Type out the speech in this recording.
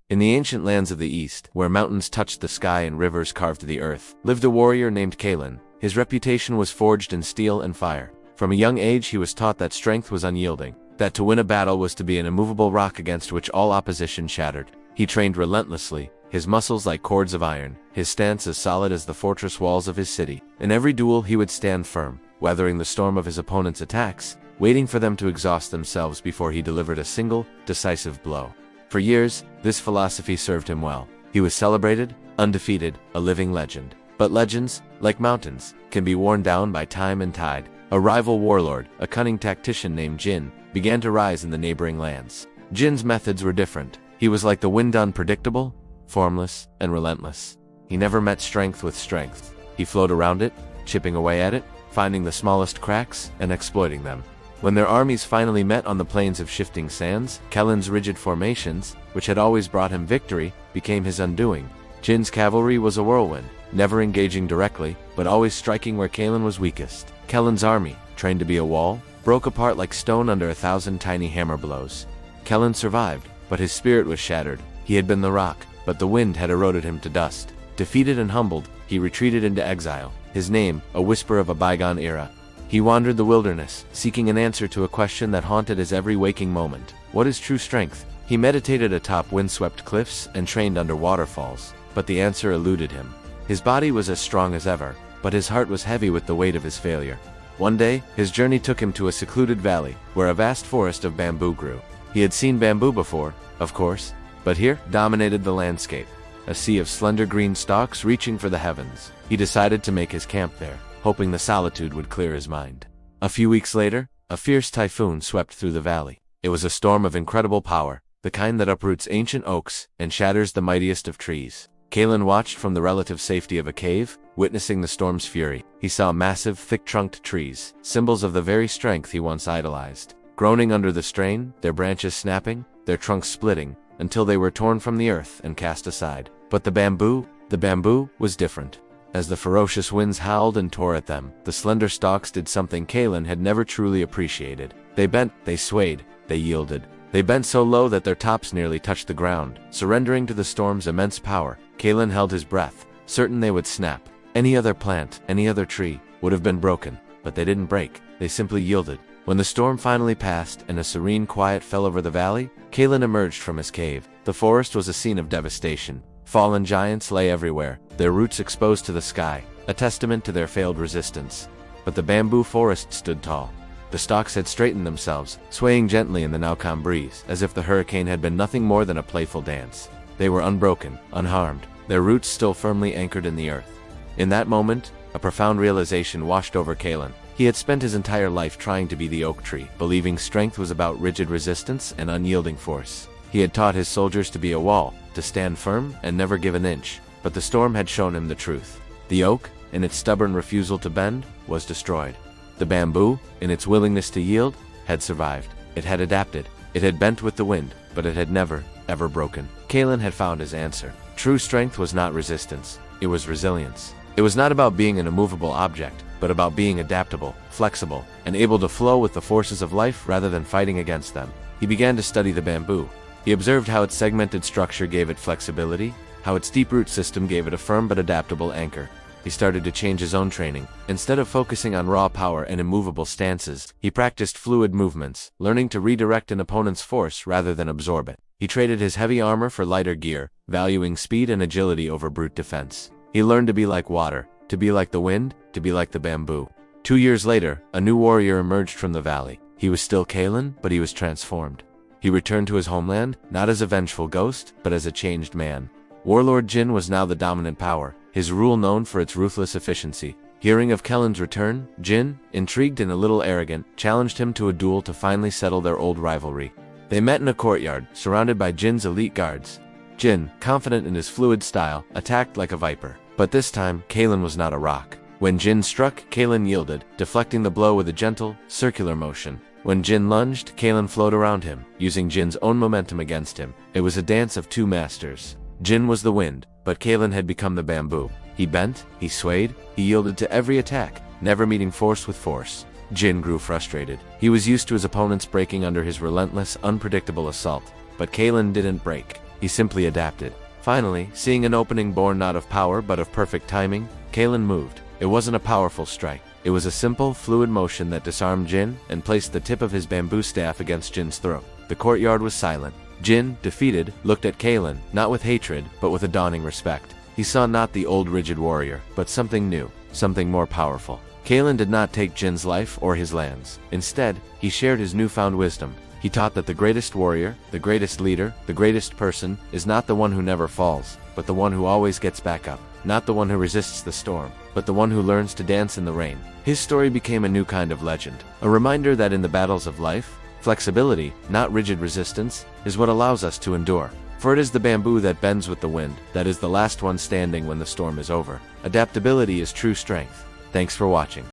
In the ancient lands of the East, where mountains touched the sky and rivers carved the earth, lived a warrior named Kalin. His reputation was forged in steel and fire. From a young age he was taught that strength was unyielding, that to win a battle was to be an immovable rock against which all opposition shattered. He trained relentlessly, his muscles like cords of iron, his stance as solid as the fortress walls of his city. In every duel he would stand firm, weathering the storm of his opponent's attacks, waiting for them to exhaust themselves before he delivered a single, decisive blow. For years, this philosophy served him well. He was celebrated, undefeated, a living legend. But legends, like mountains, can be worn down by time and tide. A rival warlord, a cunning tactician named Jin, began to rise in the neighboring lands. Jin's methods were different. He was like the wind, unpredictable, formless, and relentless. He never met strength with strength. He flowed around it, chipping away at it, finding the smallest cracks and exploiting them. When their armies finally met on the plains of shifting sands, Kalin's rigid formations, which had always brought him victory, became his undoing. Jin's cavalry was a whirlwind, never engaging directly, but always striking where Kalin was weakest. Kalin's army, trained to be a wall, broke apart like stone under 1,000 tiny hammer blows. Kalin survived, but his spirit was shattered. He had been the rock, but the wind had eroded him to dust. Defeated and humbled, he retreated into exile, his name a whisper of a bygone era. He wandered the wilderness, seeking an answer to a question that haunted his every waking moment. What is true strength? He meditated atop windswept cliffs and trained under waterfalls, but the answer eluded him. His body was as strong as ever, but his heart was heavy with the weight of his failure. One day, his journey took him to a secluded valley, where a vast forest of bamboo grew. He had seen bamboo before, of course, but here dominated the landscape, a sea of slender green stalks reaching for the heavens. He decided to make his camp there, hoping the solitude would clear his mind. A few weeks later, a fierce typhoon swept through the valley. It was a storm of incredible power, the kind that uproots ancient oaks and shatters the mightiest of trees. Kalin watched from the relative safety of a cave, witnessing the storm's fury. He saw massive, thick-trunked trees, symbols of the very strength he once idolized. Groaning under the strain, their branches snapping, their trunks splitting, until they were torn from the earth and cast aside. But the bamboo was different. As the ferocious winds howled and tore at them, the slender stalks did something Kalin had never truly appreciated. They bent, they swayed, they yielded. They bent so low that their tops nearly touched the ground. Surrendering to the storm's immense power, Kalin held his breath, certain they would snap. Any other plant, any other tree, would have been broken, but they didn't break. They simply yielded. When the storm finally passed and a serene quiet fell over the valley, Kalin emerged from his cave. The forest was a scene of devastation. Fallen giants lay everywhere, their roots exposed to the sky, a testament to their failed resistance. But the bamboo forest stood tall. The stalks had straightened themselves, swaying gently in the now calm breeze, as if the hurricane had been nothing more than a playful dance. They were unbroken, unharmed, their roots still firmly anchored in the earth. In that moment, a profound realization washed over Kalin. He had spent his entire life trying to be the oak tree, believing strength was about rigid resistance and unyielding force. He had taught his soldiers to be a wall, to stand firm and never give an inch. But the storm had shown him the truth. The oak, in its stubborn refusal to bend, was destroyed. The bamboo, in its willingness to yield, had survived. It had adapted. It had bent with the wind, but it had never, ever broken. Kalin had found his answer. True strength was not resistance. It was resilience. It was not about being an immovable object, but about being adaptable, flexible, and able to flow with the forces of life rather than fighting against them. He began to study the bamboo. He observed how its segmented structure gave it flexibility, how its deep root system gave it a firm but adaptable anchor. He started to change his own training. Instead of focusing on raw power and immovable stances, he practiced fluid movements, learning to redirect an opponent's force rather than absorb it. He traded his heavy armor for lighter gear, valuing speed and agility over brute defense. He learned to be like water, to be like the wind, to be like the bamboo. 2 years later, a new warrior emerged from the valley. He was still Kalin, but he was transformed. He returned to his homeland, not as a vengeful ghost, but as a changed man. Warlord Jin was now the dominant power, his rule known for its ruthless efficiency. Hearing of Kalin's return, Jin, intrigued and a little arrogant, challenged him to a duel to finally settle their old rivalry. They met in a courtyard, surrounded by Jin's elite guards. Jin, confident in his fluid style, attacked like a viper. But this time, Kalin was not a rock. When Jin struck, Kalin yielded, deflecting the blow with a gentle, circular motion. When Jin lunged, Kalin flowed around him, using Jin's own momentum against him. It was a dance of two masters. Jin was the wind, but Kalin had become the bamboo. He bent, he swayed, he yielded to every attack, never meeting force with force. Jin grew frustrated. He was used to his opponents breaking under his relentless, unpredictable assault. But Kalin didn't break. He he simply adapted. Finally, seeing an opening born not of power but of perfect timing, Kalen moved. It wasn't a powerful strike. It was a simple, fluid motion that disarmed Jin and placed the tip of his bamboo staff against Jin's throat. The courtyard was silent. Jin, defeated, looked at Kalen, not with hatred, but with a dawning respect. He saw not the old rigid warrior, but something new, something more powerful. Kalen did not take Jin's life or his lands. Instead, he shared his newfound wisdom. He taught that the greatest warrior, the greatest leader, the greatest person, is not the one who never falls, but the one who always gets back up. Not the one who resists the storm, but the one who learns to dance in the rain. His story became a new kind of legend, a reminder that in the battles of life, flexibility, not rigid resistance, is what allows us to endure. For it is the bamboo that bends with the wind, that is the last one standing when the storm is over. Adaptability is true strength. Thanks for watching.